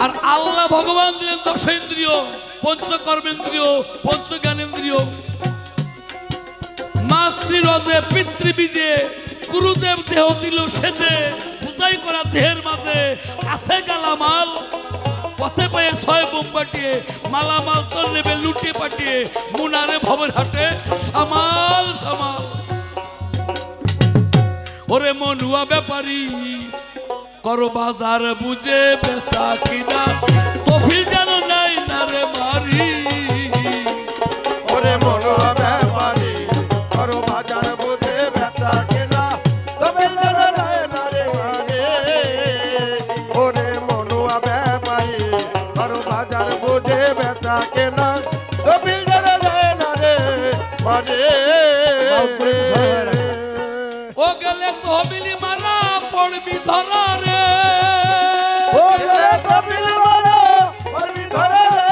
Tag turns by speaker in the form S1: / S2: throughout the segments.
S1: আর আল্লাহ ভগবান দিলেন দশেন্দ্রিয়, পঞ্চকর্মেন্দ্রিয়, পঞ্চজ্ঞানেন্দ্রিয়। মাতৃরজে পিতৃবীজে গুরুদেব দেহ দিল সেজে, পূজাই করা দেহের মাঝে আছে গালামাল। পথে পেয়ে ছয় বোম পাঠিয়ে মালামাল তোর নেবে লুটে পাঠিয়ে মুনারে ভবের হাটে সামাল সামাল। ওরে মনুয়া ব্যাপারী করো বাজার বুঝে বেচা কিনা, তফিল যেন নাই না রে মারি।
S2: ওরে মনুয়া ব্যাপারী করো বাজার বুঝে বেচা কিনা, তফিল যেন নাই না রে মারি। ওরে মনুয়া ব্যাপারী করো বাজার বুঝে বেচা কিনা, তফিল যেন নাই না রে মারি।
S1: ও গেলে তহবিলি মারা পড়বি ধরা রে,
S2: ও গেলে তহবিলি মারা পড়বি ধরা রে,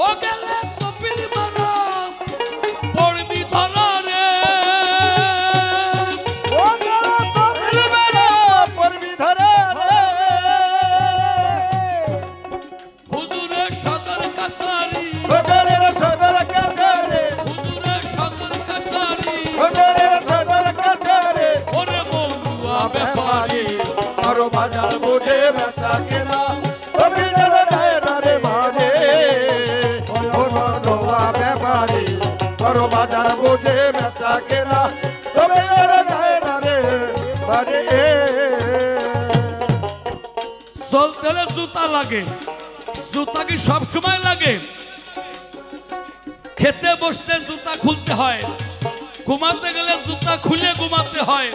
S1: ও গেলে তহবিলি মারা পড়বি ধরা রে,
S2: ও গেলে তহবিলি মারা পড়বি ধরা রে।
S1: হুজুরের সদর কাছারি,
S2: হুজুরের সদর কাছারি,
S1: হুজুরের সদর কাছারি,
S2: হুজুরের সদর কাছারি।
S1: ওরে মনুয়া ব্যাপারী
S2: করো বাজার বুঝে বেচা কেনা, তফিল যেন নাই না রে মারি। ও মনুয়া ব্যাপারী করো বাজার বুঝে বেচা কেনা, তফিল যেন নাই না রে মারি।
S1: চলতে হলে জুতা লাগে, জুতা কি সব সময় লাগে? খেতে বসতে জুতা খুলতে হয়, ঘুমাতে গেলে জুতা খুলে ঘুমাতে হয়।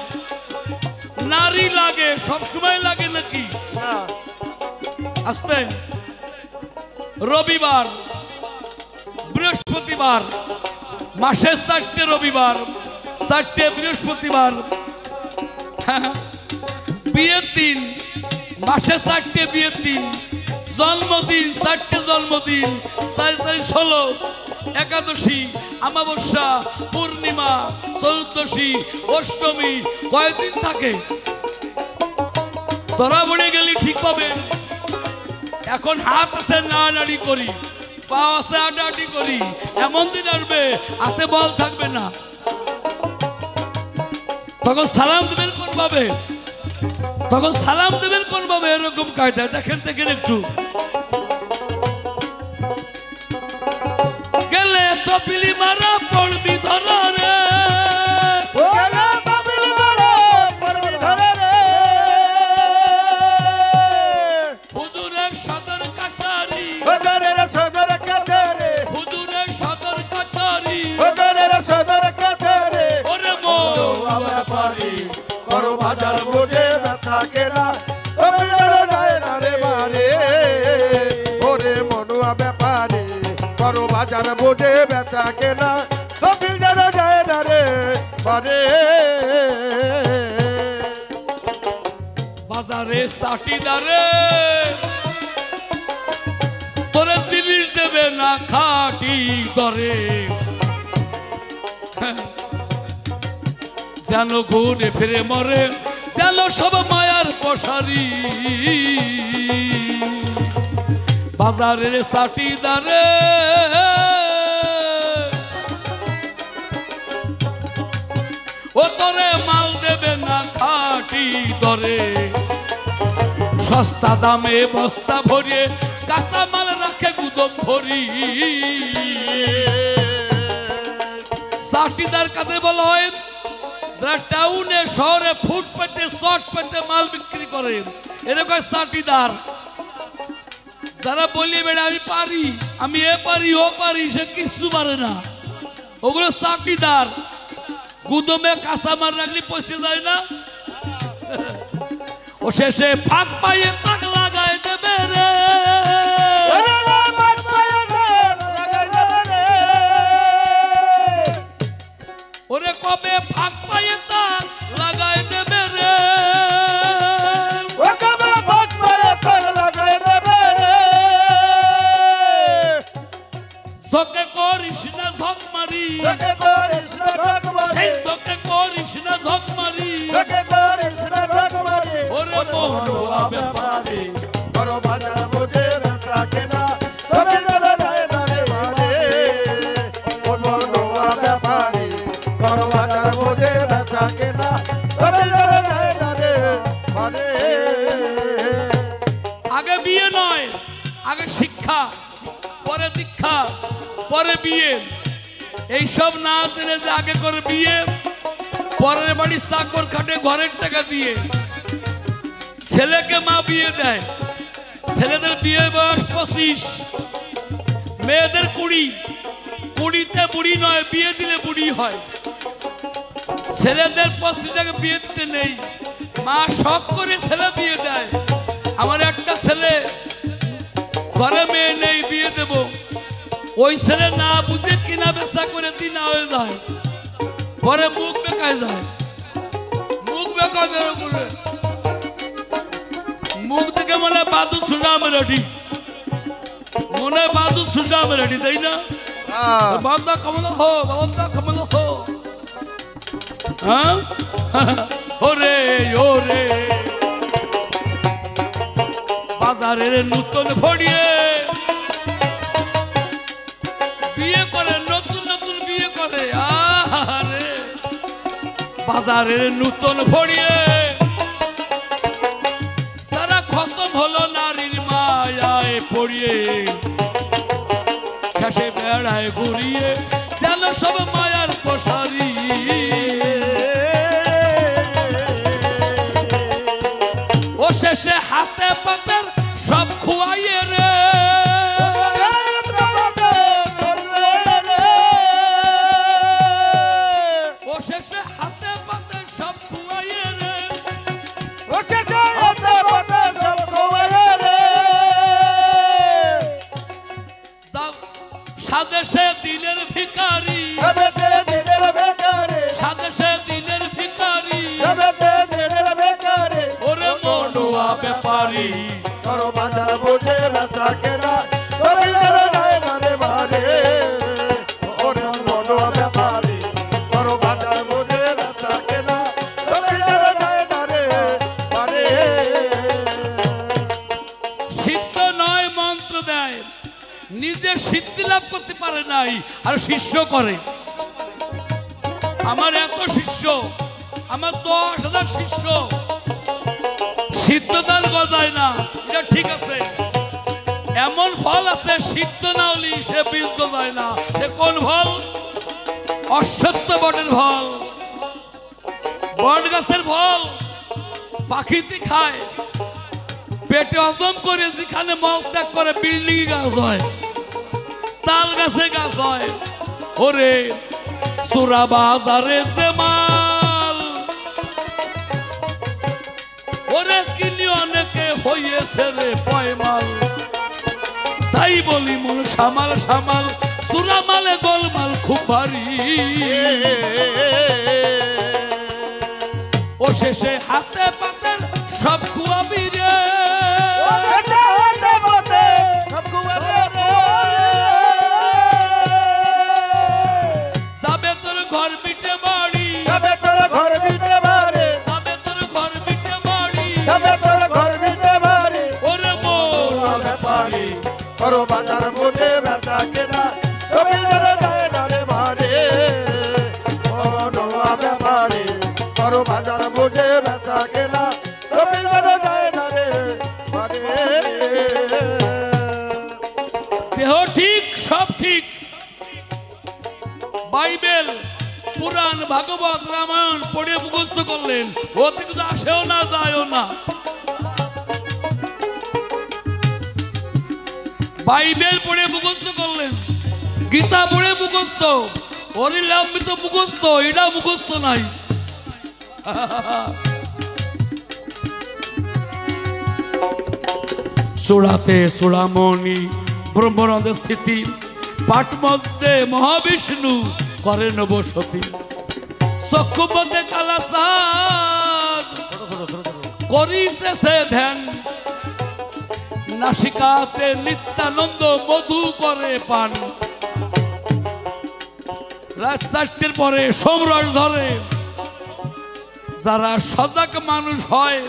S1: নারী লাগে, সব সময় লাগে নাকি? আস্তে রবিবার, বৃহস্পতিবার, মাসে 4টে রবিবার, 4টে বৃহস্পতিবার, বিয়ের দিন, মাসে 4টে বিয়ের দিন, জন্মদিন 4টে জন্মদিন, 4 তারিখ 16, একাদশী, অমাবস্যা, পূর্ণিমা, চতুর্দশী, অষ্টমী, কয়দিন থাকে? ধরা পড়ে গেলি ঠিক পাবে। এখন হাত আছে নাড়ানাড়ি করি, পা আছে আটাআটি করি, এমন দিন আসবে হাতে বল থাকবে না, তখন সালাম দেবেন কোন ভাবে? তখন সালাম দেবেন কোন ভাবে? এরকম কায়দা দেখেন দেখেন একটু। গেলে তপিলি মারা পড়বি ধরা রে,
S2: ও গেলে তহবিলি মারা পড়বি ধরা রে।
S1: হুজুরের সদর কাছারি,
S2: হুজুরের সদর কাছারি,
S1: হুজুরের সদর কাছারি,
S2: হুজুরের সদর কাছারি।
S1: ওরে
S2: মনুয়া ব্যাপারী করো বাজার বুঝে বেচা কেনা, তফিল যেন নাই না রে মারি। ওরে মনুয়া ব্যাপারী করো বাজার বুঝে বেচা কেনা, তফিল যেন নাই না রে মারি।
S1: বাজারে চাটিদারে তোরে জিনিস দেবে না খাটি দরে, যেন ঘুরে ফিরে মরে, যেন সব মায়ার পশারি। বাজারের চাটিদারে ও তোরে মাল দেবে না খাটি দরে, সস্তা দামে বস্তা ভরিয়ে কাঁচা মাল রাখে গুদম ভরি। চাটিদার কাদের বলা হয়? যারা টাউনে শহরে ফুটপাতে শর্টপাতে মাল বিক্রি করে, এরকম চাটিদার। যারা বলি বেড়া আমি পারি, আমি এ পারি ও পারি, সে কিছু পারে না, ওগুলো চাটিদার। গুদমে কাঁচা মাল রাখলে পয়সা যায় না, ও শেষে ফাঁক পাইয়ে তাক লাগাই দেবে রে। ওরে কবে ফাঁক পাইয়ে তাক লাগাই দেবে রে,
S2: ও কবে ফাঁক পাইয়ে তাক লাগাই দেবে রে।
S1: চোখে করিস না ঝক মারি,
S2: চোখে করিস না ঝক মারি,
S1: সেই চোখে করিস না ঝক মারি,
S2: চোখে করিস
S1: শিক্ষা, পরে দীক্ষা, পরে বিয়ে। এইসব না জেনে যে আগে করে বিয়ে, পরের বাড়ি চাকর খাটে ঘরের টাকা দিয়ে ছেলেকে মা বিয়ে দেয়। ছেলেদের বিয়ে বয়স 25, মেয়েদের 20। 20তে বুড়ি নয়, বিয়ে দিলে বুড়ি হয়। ছেলেদের 25 টাকা বিয়ে দিতে নেই, মা শখ করে ছেলে বিয়ে দেয়। আমার একটা ছেলে ঘরে মেয়ে নেই, বিয়ে দেব। ওই ছেলে না বুঝে কিনা বেচা করে দিনা হয়ে যায়, পরে মুখ বেকায় যায়। মুখ বেকা করে মুখ থেকে মনে বাদু সুজা মেরেটি, মনে বাদু সুজা মেরেটি, তাই না? বান্দা কমলা হো, বান্দা কমলা হো। হ্যাঁ ওরে ওরে বাজারের নতুন ভরিয়ে বিয়ে করে, নতুন নতুন বিয়ে করে। আরে বাজারের নতুন ভরিয়ে তারা খতম হলো নারীর মায়ায় পড়িয়ে, শেষে বেড়ায় ঘুরিয়ে যেন সব মায়ার প্রসারী। ও শেষে হাতে পাতের সব খুয়াইয়ে রে, ও শেষে হাতে পাতের সব খুয়াইয়ে রে,
S2: ও শেষে হাতে পাতের সব খুয়াইয়ে রে।
S1: সাদেশে দিনের ভিখারি,
S2: দিনের বেকারে,
S1: সাদেশে দিনের ভিখারি,
S2: দিনের বেকারে।
S1: ওরে মনুয়া ব্যাপারী,
S2: করো বাজার বুঝে বেচা কেনা, জমিদার যায় না রে বারে। ওরে মনুয়া ব্যাপারী, করো বাজার বুঝে বেচা কেনা, জমিদার যায় না রে বারে।
S1: সিদ্ধ নয় মন্ত্র দেয়, নিজে সিদ্ধি লাভ করতে পারে নাই আর শিষ্য করে। আমার এত শিষ্য, আমার 10,000 শিষ্য, সিদ্ধদান গজায় না, এটা ঠিক আছে। এমন ফল আছে সিদ্ধ না হলি সে বীজ গজায় না। সে কোন ফল? অশ্বত্থ বটের ফল, বট গাছের ফল পাখিতে খায়, পেটে হজম করে যেখানে মল ত্যাগ করে বিল্ডিং গাছ হয়, তাল গাছে গাছ হয়। ওরে সুরা বাজারে যে মাল, ওরে কিনি অনেকে হইয়েছে রে পয়মাল। তাই বলি মন সামাল সামাল, সুরা মালে গোলমাল খুব ভারী। ও শেষে হাতে পাতের সব খুয়াবি রে, যাবে তোর ঘর পিঠে বাড়ি,
S2: যাবে তোর ঘর বিটে বারে,
S1: যাবে তোর ঘর পিঠে বাড়ি।
S2: যাবে তোর ঘর বিটে বারে।
S1: ওরে মোর
S2: ব্যাপারী, করো বাজার বুঝে বেচা কেনা, জমিদার যায় না রে বারে। মনুয়া ব্যাপারী, করো বাজার বুঝে বেচা কেনা, জমিদার যায় না রে বারে।
S1: দেহ ঠিক, সব ঠিক। বাইবেল, পুরাণ, ভাগবত, রামায়ণ পড়ে মুখস্থ করলেন, ওতে কিন্তু আসেও না যায়ও না। বাইবেল পড়ে মুখস্থ করলেন, গীতা পড়ে মুখস্থ, অরিলাম্বিত মুখস্থ, এটা মুখস্থ নাই। চূড়াতে চূড়ামণি ব্রহ্মরন্ধে স্থিতি, পাঠ মধ্যে মহাবিষ্ণু করেন বসতি। চক্ষুপথে কালাসাদ করিতেছে ধ্যান, নাসিকাতে নিত্যানন্দ মধু করে পান। রাত 4টের পরে সোমরস ধরে, যারা সজাগ মানুষ হয়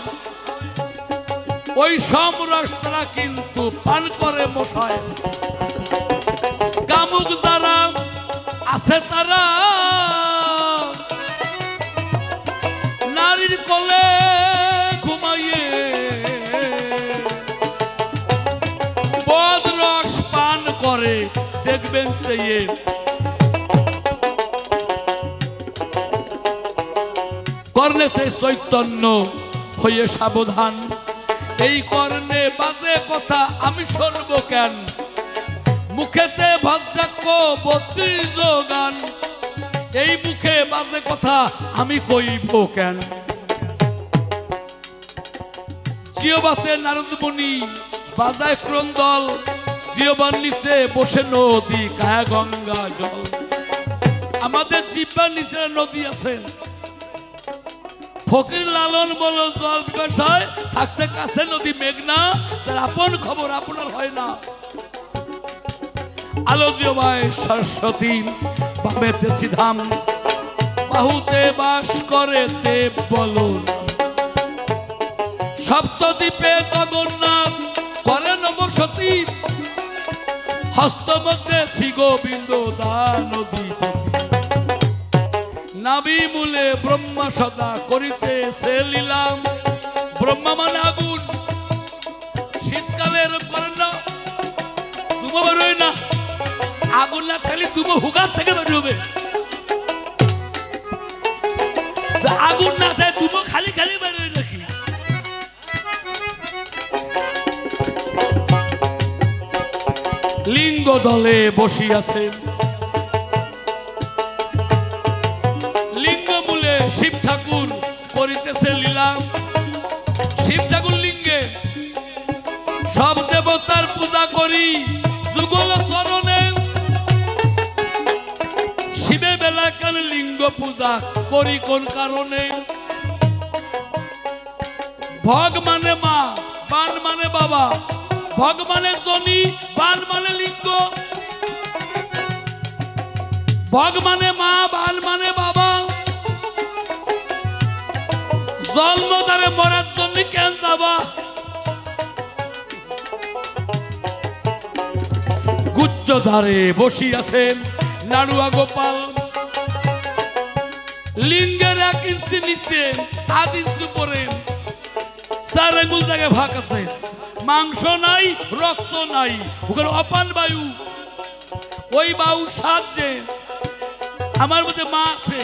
S1: ওই সোমরস তারা কিন্তু পান করে মশায়। কামুক যারা আছে তারা নারীর কোলে ঘুমাইয়ে বদ রস আমারে দেখবেন সেই কর্ণেতে চৈতন্য হয়ে সাবধান এই কর্ণে বাজে কথা আমি শুনব কেন মুখেতে ভদ্রাক্ষ 32 গান এই মুখে বাজে কথা আমি কইব কেন জিওবাতে নারদ মুনি বাজায় ক্রন্দল জিওবার নিচে বসে নদী কায়া গঙ্গা জল আমাদের জিহ্বার নিচে নদী আছে ফকির লালন বলো জল পিপাসায় থাকতে কাছে নদী মেঘনা তার আপন খবর আপনার হয় না আলো জিওবায় সরস্বতী বামেতে সিধাম বাহুতে বাস করে দেব বলুন সপ্তদ্বীপে জগন্নাথ করেন বসতি হস্ত মধ্যে শ্রী গোবিন্দ দানদী নাভি মূলে ব্রহ্মা সদা করিতে সে লীলাম ব্রহ্মা মানে আগুন শীতকালে এরকম করেন না ধুমো বেরোয় না আগুন না খালি ধুমো হুগার থেকে বেরোবে আগুন না থাকে ধুমো খালি খালি বেরোয় নাকি লিঙ্গ দলে বসিয়াছেন লিঙ্গ মূলে শিব ঠাকুর করিতেছে লীলা শিব ঠাকুর লিঙ্গে সব দেবতার পূজা করি যুগল চরণে শিবে বেলা কেন লিঙ্গ পূজা করি কোন কারণে ভগ মানে মা বান মানে বাবা ভগ মানে জনি বান মানে লিঙ্গ ভগ মানে মা বান মানে বাবা জন্ম দ্বারে মরার জন্য কেন যাবা গুচ্ছ ধারে বসিয়াছেন নাড়ুয়া গোপাল লিঙ্গের 1 ইঞ্চি নিচে 8 ইঞ্চি উপরে 4 আঙ্গুল জায়গায় ভাগ আছে মাংস নাই রক্ত নাই ওখানে অপান বায়ু ওই বায়ু সাহায্যে আমার মধ্যে মা আছে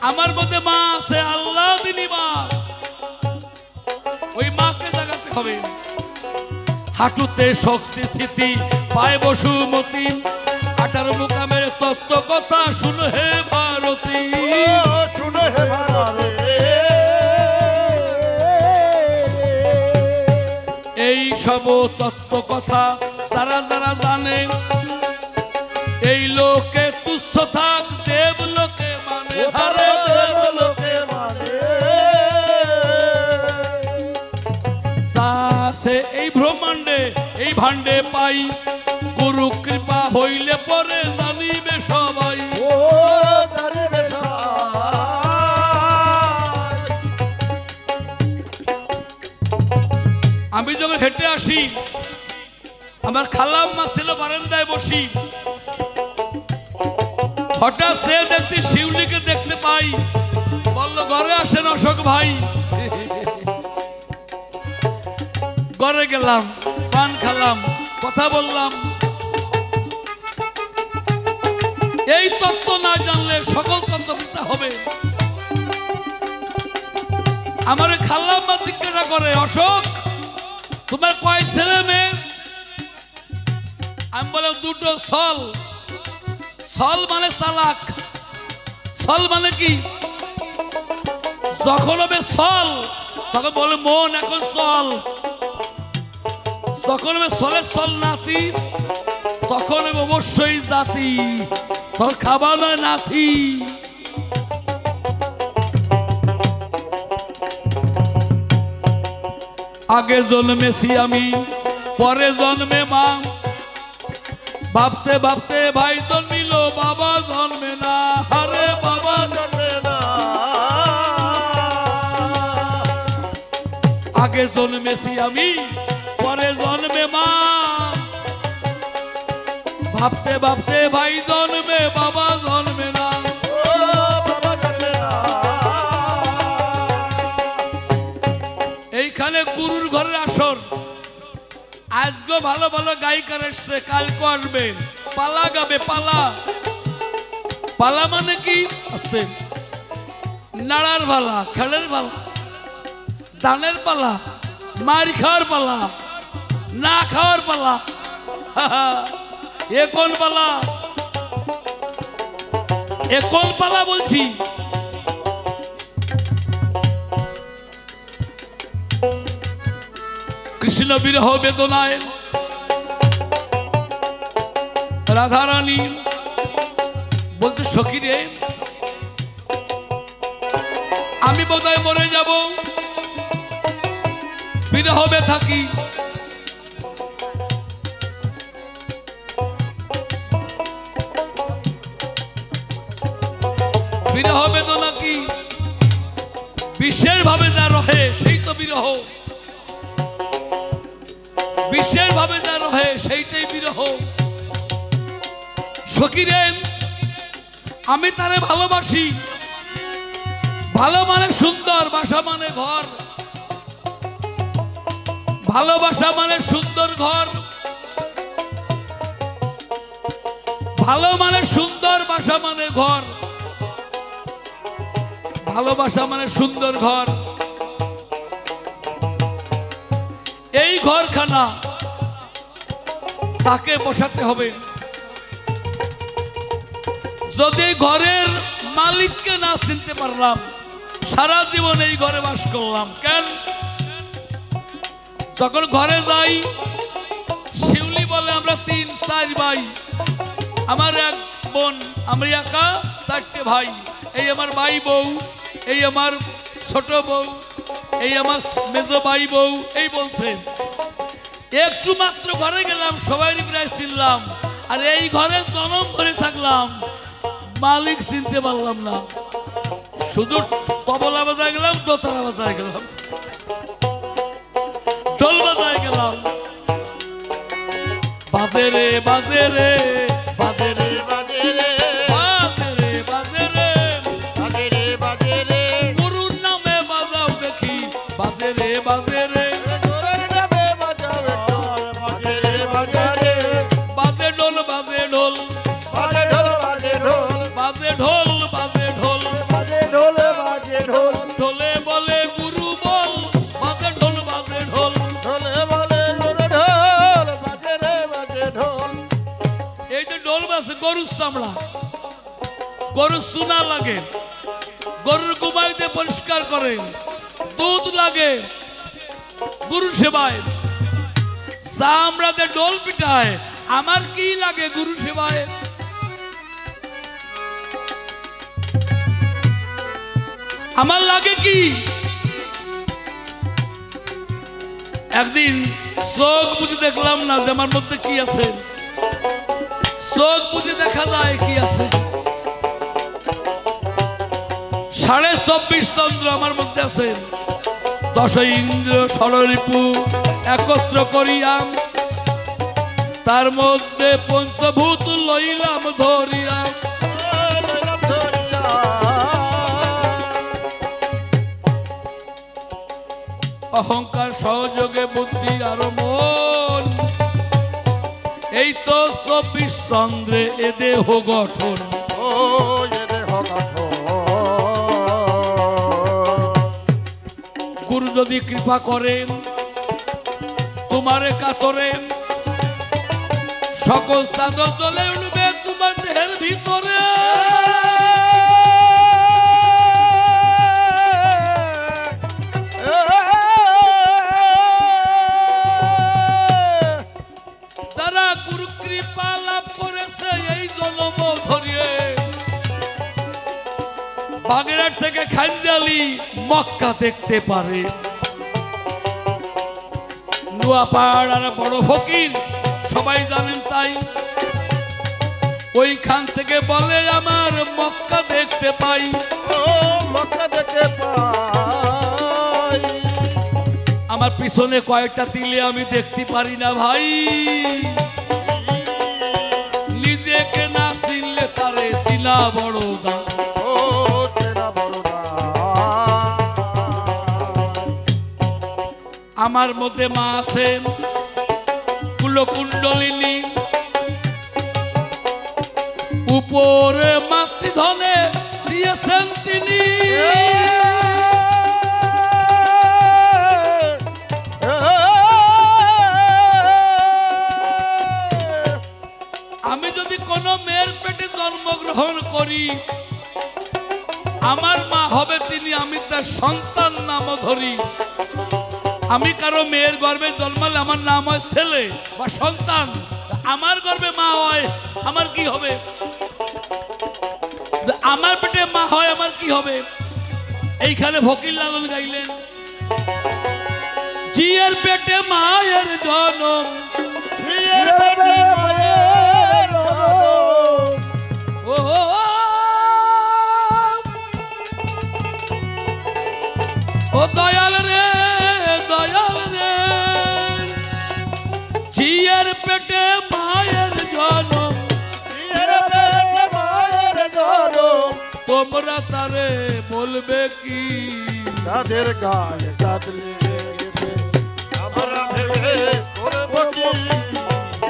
S1: আমার মধ্যে মা আছে আল্লাহ দিনী মা ওই মাকে জাগাতে হবে হাঁটুতে শক্তি স্থিতি পায় বসুমতি 18 মুকামের তত্ত্ব কথা শুনো হে ভারতী
S2: শুনো হে ভারতী
S1: এই সব তত্ত্ব কথা যারা যারা জানে এই লোকে তুচ্ছ থাক দেব লোকে মানে হারে দেব লোকে মানে সে এই ব্রহ্মাণ্ডে এই ভাণ্ডে পাই গুরু কৃপা হইলে পরে জানিবে সবাই
S2: ও জানিবে
S1: আমি যখন হেঁটে আসি আমার খালাম্মা ছিল বারান্দায় বসি হঠাৎ সে দেখতে শিউলিকে দেখতে পাই বললো ঘরে আসেন অশোক ভাই ঘরে গেলাম পান খেলাম কথা বললাম এই তত্ত্ব না জানলে সকল তত্ত্ব মিথ্যা হবে আমার খালাম্মা জিজ্ঞাসা করে অশোক তোমার কয় ছেলে মেয়ে আমি বললাম 2টো সল সল মানে চালাক সল মানে কি যখন হবে সল তখন বলে মন এখন চল যখন হবে সলের সল নাতি তখন হবে অবশ্যই জাতি তখন খাবার নয় নাতি আগে জন্মেছি আমি পরে জন্মে মা ভাবতে ভাবতে ভাই জন্মিল বাবা জন্মে না আরে বাবা জন্মে না আগে জন্মেছি আমি পরে জন্মে মা ভাবতে ভাবতে ভাই জন্মে বাবা জন্মে না এইখানে গুরুর ঘরের আসর আজকে ভালো ভালো গায়িকার এসছে কালকে আসবেন পালা গাবে, পালা। পালা মানে কি? আস্তে, নাড়ার পালা, খেলের পালা, দানের পালা, মার খাওয়ার পালা, না খাওয়ার পালা। এ কোন পালা? এ কোন পালা বলছি? কৃষ্ণ বিরহ বেদনায় রাধারানী বলতে, সখী রে আমি বোধহয় মরে যাব, বিরহবে থাকি। বিরহ বেদনা কি? বিশেষ ভাবে যা রহে সেই তো বিরহ, বিশেষ ভাবে যা রহে সেইটাই বিরহ। সখী রে আমি তারে ভালোবাসি। ভালো মানে সুন্দর, বাসা মানে ঘর। ভালোবাসা মানে সুন্দর ঘর, ভালো মানে সুন্দর, বাসা মানে ঘর। ভালোবাসা মানে সুন্দর ঘর। এই ঘরখানা তাকে বসাতে হবে। যদি ঘরের মালিককে না চিনতে পারলাম, সারা জীবন এই ঘরে বাস করলাম কেন? যখন ঘরে যাই, শিউলি বলে আমরা 3-4 ভাই, আমার এক বোন, আমরা একা 4টে ভাই। এই আমার ভাই বউ, এই আমার ছোট বউ, এই আমার মেজো ভাই বউ। এই বলছে একটু মাত্র ঘরে গেলাম, সবাই প্রায় চিনলাম। আর এই ঘরে জনম ধরে থাকলাম, মালিক চিনতে পারলাম না। শুধু তবলা বাজায় গেলাম, দোতারা বাজায় গেলাম, ঢোল বাজায় গেলাম। বাজে রে বাজে রে বাজে রে বাজে রে বাজে রে বাজে রে বাজে রে বাজে রে, গুরুর নামে বাজাও দেখি বাজে রে বাজে রে, গুরুর নামে বাজাও বাজে রে বাজে রে, বাজে ঢোল বাজে ঢোল বাজে ঢোল বাজে ঢোল বাজে ঢোল বাজে ঢোল বাজে ঢোল বাজে ঢোল, ঢোলে বলে গুরু বল বাজে ঢোল বাজে ঢোল, ঢোলে বলে গুরু ঢোল বাজে রে বাজে ঢোল। এই যে ঢোল বাজে গরুর চামড়া, গরুর চুনা লাগে, গরুর গোবাইতে পরিষ্কার করে, দুধ লাগে গুরু সেবায়, চামড়াতে ঢোল পিটায়। আমার কি লাগে গুরু সেবায়? আমার লাগে কি? একদিন চোখ বুঝে দেখলাম না যে আমার মধ্যে কি আছে। চোখ বুঝে দেখা যায় কি আছে। 24.5 চন্দ্র আমার মধ্যে আছে। 10 ইন্দ্র ষড়রিপু একত্র করিয়াম, তার মধ্যে পঞ্চভূত লইলাম ধরিয়া। অহংকার সহযোগে বুদ্ধি আর মন, এই তো 24 চন্দ্রে এ দেহ গঠন। গুরু যদি কৃপা করেন তোমারে কাতরেন, সকল চাদর জ্বলে উঠবে তোমার দেহের ভিতরে। যারা গুরু কৃপা লাভ করেছে এই জন্ম ধরিয়ে, বাগেরহাট থেকে খানজালি মক্কা দেখতে পারে। নোয়াপাড় আর বড় ফকির সবাই জানেন, তাই ওইখান থেকে বলে আমার মক্কা দেখতে পাই, মক্কা দেখতে পাই। আমার পিছনে কয়েকটা তিলে আমি দেখতে পারি না ভাই। নিজেকে না চিনলে তারে চিনা বড় দাম। আমার মধ্যে মা আছে কুলকুণ্ডলিনী, উপরে মাতৃধনে দিয়েছেন তিনি, আমি যদি কোনো মেয়ের পেটে জন্মগ্রহণ করি আমার মা হবে তিনি, আমি তার সন্তান নাম ধরি। আমি কারো মেয়ের গর্ভে জন্মালে আমার নাম হয় ছেলে বা সন্তান, আমার গর্ভে মা হয় আমার কি হবে? আমার পেটে মা হয় আমার কি হবে? এইখানে ফকির লালন গাইলেন, জিয়ের পেটে মায়ের জনম, ও ও দয়াল রে দয়াল রে, জিয়ের পেটে মায়ের জনম, তোমরা তারে বলবে কি?
S2: তাদের গায়ে কাঁদলে গেছে আমরা ভেবে করব কি?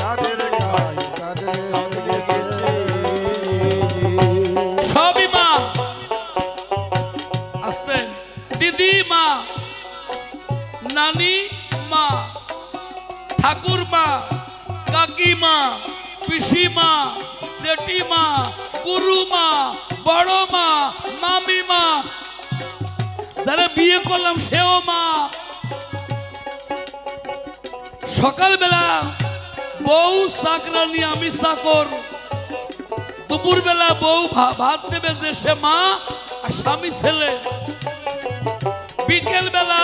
S2: তাদের গায়ে কাঁদলে গেছে
S1: সবই মা আসতেন, দিদি মা, নানি মা, ঠাকুর মা, কাকি মা, পিসি মা, জেঠি মা, গুরু মা, বড় মা, মামি মা, যারা বিয়ে করলাম সেও মা। সকালবেলা বউ চাকরানি আমি চাকর, দুপুর বেলা বউ ভাত দেবে যে সে মা আর স্বামী ছেলে। বিকেল বেলা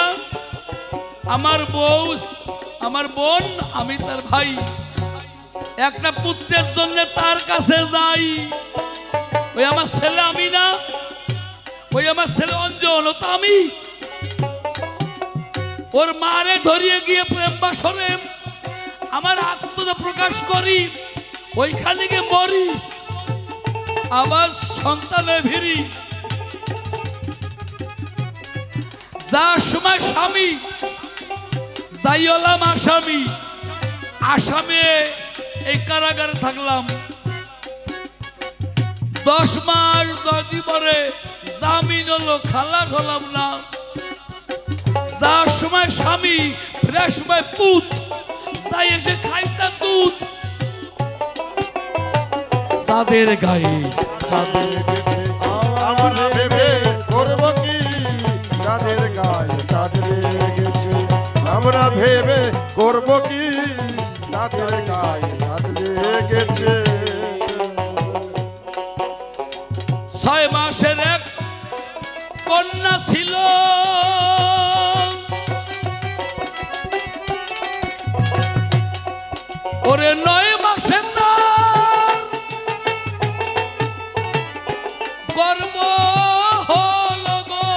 S1: আমার বউ আমার বোন আমি তার ভাই, একটা পুত্রের জন্য তার কাছে যাই। ওই আমার ছেলে আমি না, ওই আমার ছেলে অঞ্জন, ও তো আমি। ওর মারে ধরিয়ে গিয়ে প্রেম বাসরে আমার আত্মটা প্রকাশ করি, ওইখানে গিয়ে মরি, আবার সন্তানে ভিড়ি। যার সময় স্বামী যাই হলাম আসামি, আসামে এই কারাগারে থাকলাম 10 মাস 10 দিন পরে জামিন হলো, খালাস হলাম না। যার সময় স্বামী ফেরার সময় পুত, যাই এসে খাইতাম দুধ। যাদের গায়ে
S2: কাঁদলে গেছে আমরা ভেবে করব কি? তাদের গায়ে কাঁদলে গেছে আমরা ভেবে করব কি? তাদের গায়ে কাঁদলে গেছে
S1: 6 মাসের এক কন্যা ছিল, ওরে 9 মাসে তার গর্ব হলো গো।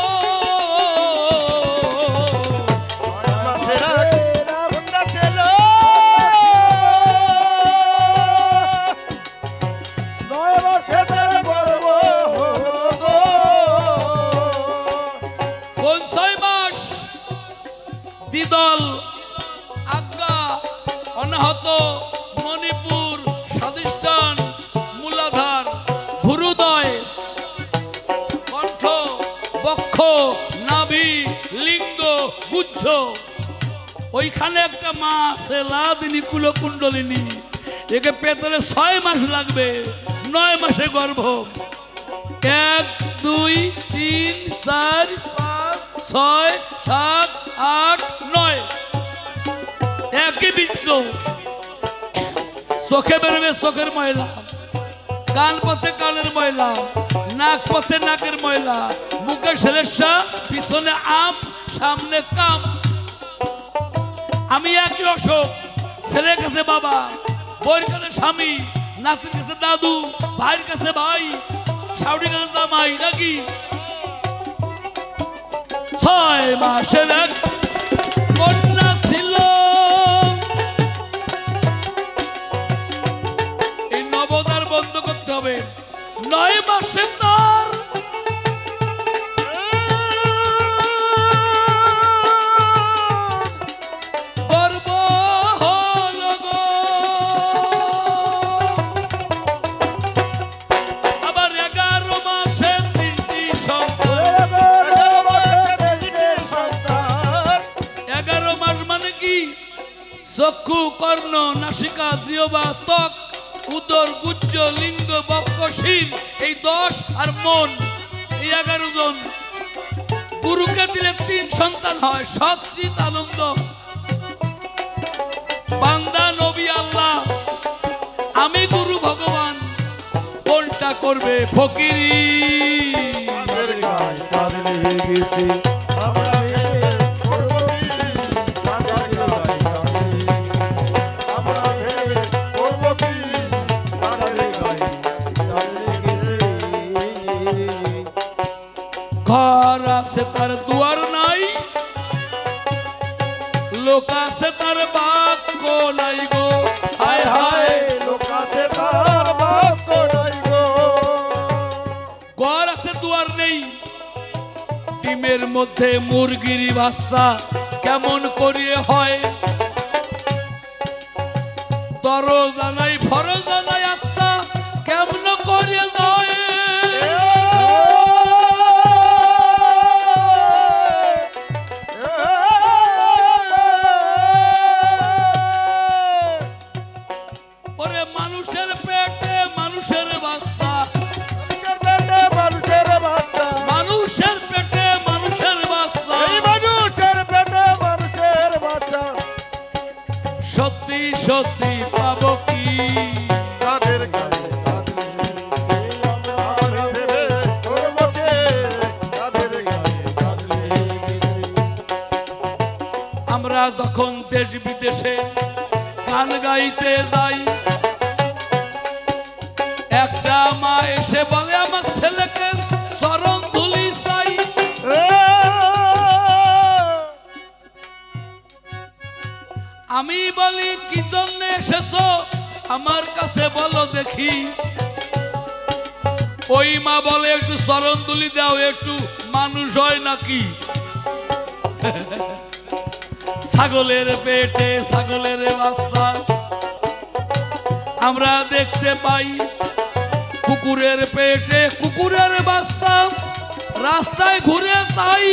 S1: কোন 6 মাস? দ্বিদল, আজ্ঞা, অনাহত, মণিপুর, স্বাধিষ্ঠান, মূলাধার, ভুরুদয়, কণ্ঠ, বক্ষ, নাভি, লিঙ্গ, গুচ্ছ। ওইখানে একটা মা আছে লাদিনী কুলকুণ্ডলিনী, একে পেতলে 6 মাস লাগবে, 9 মাসে গর্ভ। 1 2 3 4 5 6 7 8 9, একই বীর্য। চোখে বেরোবে চোখের ময়লা, কান পথে কানের ময়লা, নাক পথে নাকের ময়লা, মুখে সেলেসা, পিছনে আম, সামনে কাম। আমি একই অসুখ, ছেলের কাছে বাবা, বউয়ের কাছে স্বামী, নাতির কাছে দাদু, ভাইয়ের কাছে ভাই, শাশুড়ির কাছে জামাই, নাকি? 6 মাসের এক কন্যা ছিল, এই নবদার বন্ধ করতে হবে। 9 মাসে তার গর্ব হলো গো। কি চক্ষু কর্ণ নাসিকা জিহ্বা ত্বক উদর গুজ্জ লিঙ্গ বক্ষ শির এই 10 আর মন এই 11 জন গুরুকে দিলে 3 সন্তান হয় সচ্চিত আনন্দ বান্দা নবী আল্লাহ আমি গুরু ভগবান কোনটা করবে ফকিরি
S2: তাদের গায়ে চাঁদ লেগে গেছে আমরা ভেবে করব কি তাদের গায়ে চাঁদ লেগে গেছে আমরা ভেবে করব কি তাদের গায়ে চাঁদ লেগে গেছে
S1: ঘর আছে তার দুয়ার নাই লোক আছে তার বাক্য নাই গো হায় হায়
S2: লোকাতে তার বাক্য নাই গো
S1: ঘর আছে দুয়ার নেই ডিমের মধ্যে মুরগির বাচ্চা কেমন করিয়ে হয় দরজা নাই ফরজা নাই আত্মা কেমন করিয়ে যায় ওরে মানুষের পেটে মানুষের বাচ্চা
S2: মানুষের বাচ্চা
S1: মানুষের পেটে মানুষের বাচ্চা
S2: এই মানুষের পেটে মানুষের বাচ্চা
S1: সত্যি সত্যি পাবো কি
S2: তাদের গায়ে চাঁদ লেগে গেছে আমরা ভেবে করব কে তাদের গায়ে চাঁদ লেগে গেছে
S1: আমরা যখন দেশ বিদেশে গান গাইতে যাই একটা মা এসে বলে আমার ছেলেকে চরণ ধুলি চাই আমি বলি কি জন্য এসেছো আমার কাছে বলো দেখি ওই মা বলে একটু চরণ ধুলি দাও একটু মানুষ হয় নাকি ছাগলের পেটে ছাগলের বাচ্চা আমরা দেখতে পাই কুকুরের পেটে কুকুরের বাচ্চা রাস্তায় ঘুরে তাই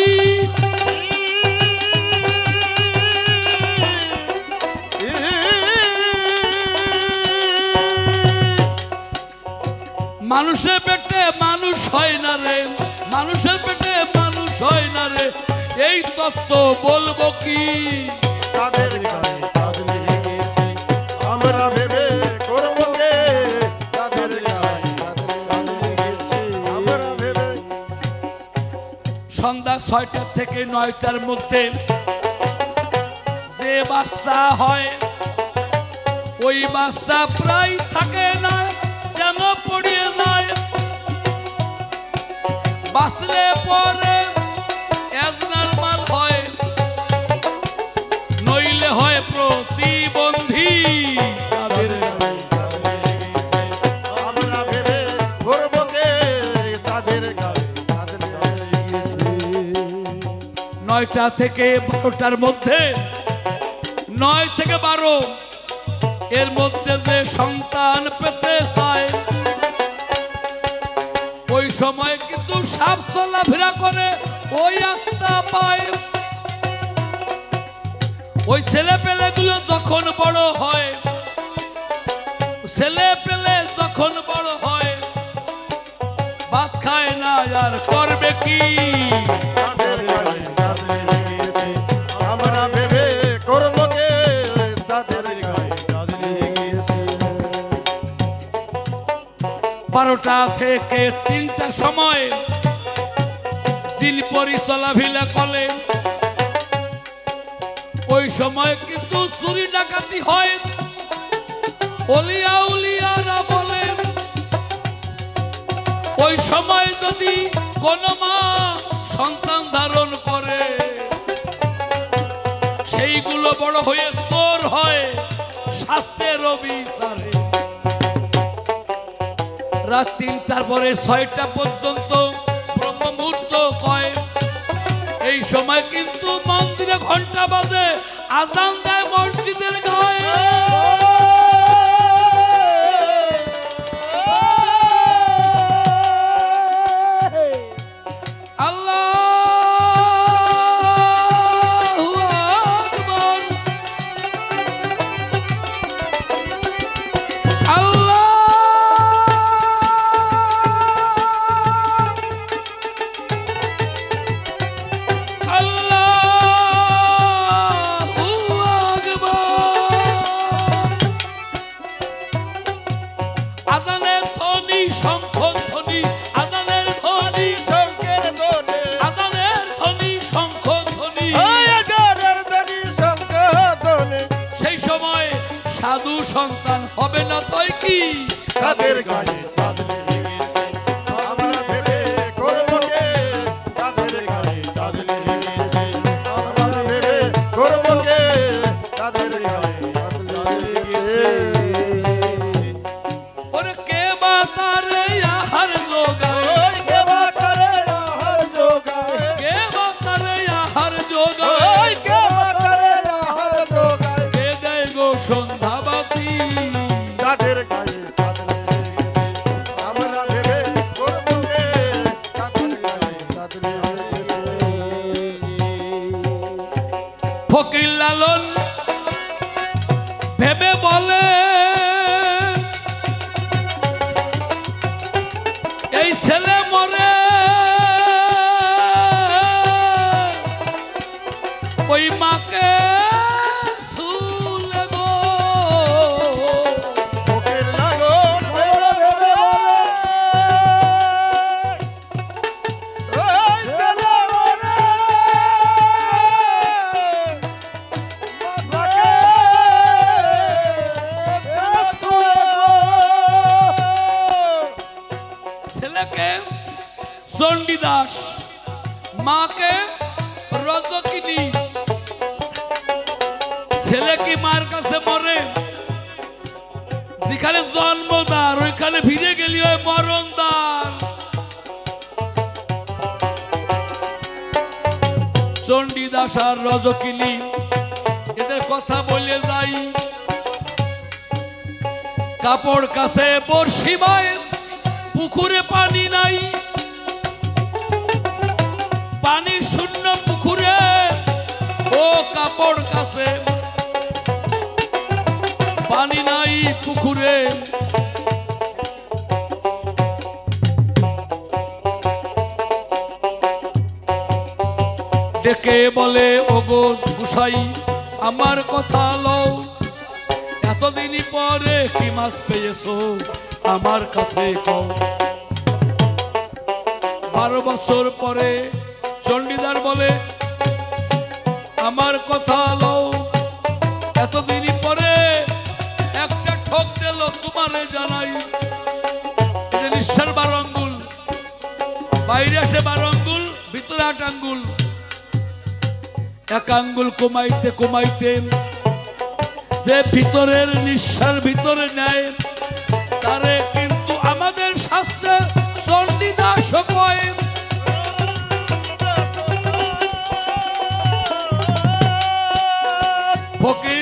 S1: মানুষের পেটে মানুষ হয় না রে মানুষের পেটে মানুষ হয় না রে এই তত্ত্ব বলবো কি
S2: তাদের গায়ে চাঁদ লেগে গেছে আমরা ভেবে করব কে তাদের গায়ে চাঁদ লেগে গেছে আমরা ভেবে
S1: সন্ধ্যা 6টা থেকে 9টার মধ্যে যে বাচ্চা হয় ওই বাচ্চা প্রায় থাকে না যেন পড়িয়ে যায় বাঁচলে পরে এজনারমাল হয় নইলে হয় প্রতিবন্ধী তাদের
S2: গায়ে চাঁদ লেগে গেছে আমরা ভেবে করব কে তাদের গায়ে চাঁদ লেগে গেছে
S1: 9টা থেকে 12টার মধ্যে 9 থেকে 12 এর মধ্যে যে সন্তান পেতে চায় ওই সময় কিন্তু সাপ চলাফেরা করে ওই আত্মা পায় ওই ছেলে পেলে গুলো যখন বড় হয় ছেলে পেলে যখন বড় হয় ভাত খায় না আর করবে কি
S2: তাদের গায়ে চাঁদ লেগে গেছে আমরা ভেবে করব কে তাদের গায়ে চাঁদ লেগে গেছে
S1: 12টা থেকে 3টার সময় জিলপরি চলাফেরা করে ওই সময় কিন্তু চুরি ডাকাতি হয় অলিয়া উলিয়ারা বলে ওই সময় যদি কোন মা সন্তান ধারণ করে সেইগুলো বড় হয়ে চোর হয় শাস্ত্রের বিচারে রাত 3টার পরে 6টা পর্যন্ত ব্রহ্ম মুহূর্ত কয় এই সময় কিন্তু মন্দিরে ঘন্টা বাজে আজান দেয় মসজিদের গায়ে আল্লাহু আকবার সাধু সন্তান হবে না তয় কি
S2: তাদের গায়ে চাঁদ লেগেছে আমরা ভেবে করবো কে তাদের গায়ে চাঁদ লেগেছে আমরা ভেবে করবো কে তাদের গায়ে চাঁদ লেগেছে
S1: ওরে কে বা তারে আহার যোগায়
S2: ওই কে বা করে আহার জোগায়
S1: কে বা তারে আহার যোগায়
S2: ওই কে বা করে আহার জোগায়
S1: কে দেয় গো সন্ধ্যাবাতি
S2: তাদের গায়ে চাঁদ লেগেছে আমরা ভেবে করবো কে তাদের গায়ে চাঁদ লেগেছে
S1: ফকির লালন ভেবে বলে এই ছেলে মরে ওই মাকে শুলে গো
S2: ফকির লালন ভেবে ভেবে বলে ওই ছেলে মরে মাকে
S1: ছেলেকে চণ্ডীদাস মাকে রজকিনী ছেলে কি মার কাছে মরে যেখানে জন্মদার ওইখানে ভিড়ে গেলি হয় মরণদার চণ্ডীদাস আর রজকিনী এদের কথা বলে যাই কাপড় কাছে বর্ষি মায়ের পুকুরে পানি নাই পানি শূন্য পুকুরে ও কাপড় কাছে পানি নাই পুকুরে ডেকে বলে ওগো গুসাই আমার কথা লও এতদিনই পরে কি মাছ পেয়েছো আমার কাছে কও 12 বছর পরে চণ্ডীদার বলে আমার কথা লও এতদিনই পরে একটা ঠক দিল তোমারে জানাই এটা নিঃশ্বাস 12 আঙ্গুল বাইরে আসে 12 আঙ্গুল ভিতরে 8 আঙ্গুল এক আঙ্গুল কমাইতে কমাইতে যে ভিতরের নিঃশ্বাস ভিতরে নেয় তারে কিন্তু আমাদের শাস্ত্রে চণ্ডীদাস কয় ফকির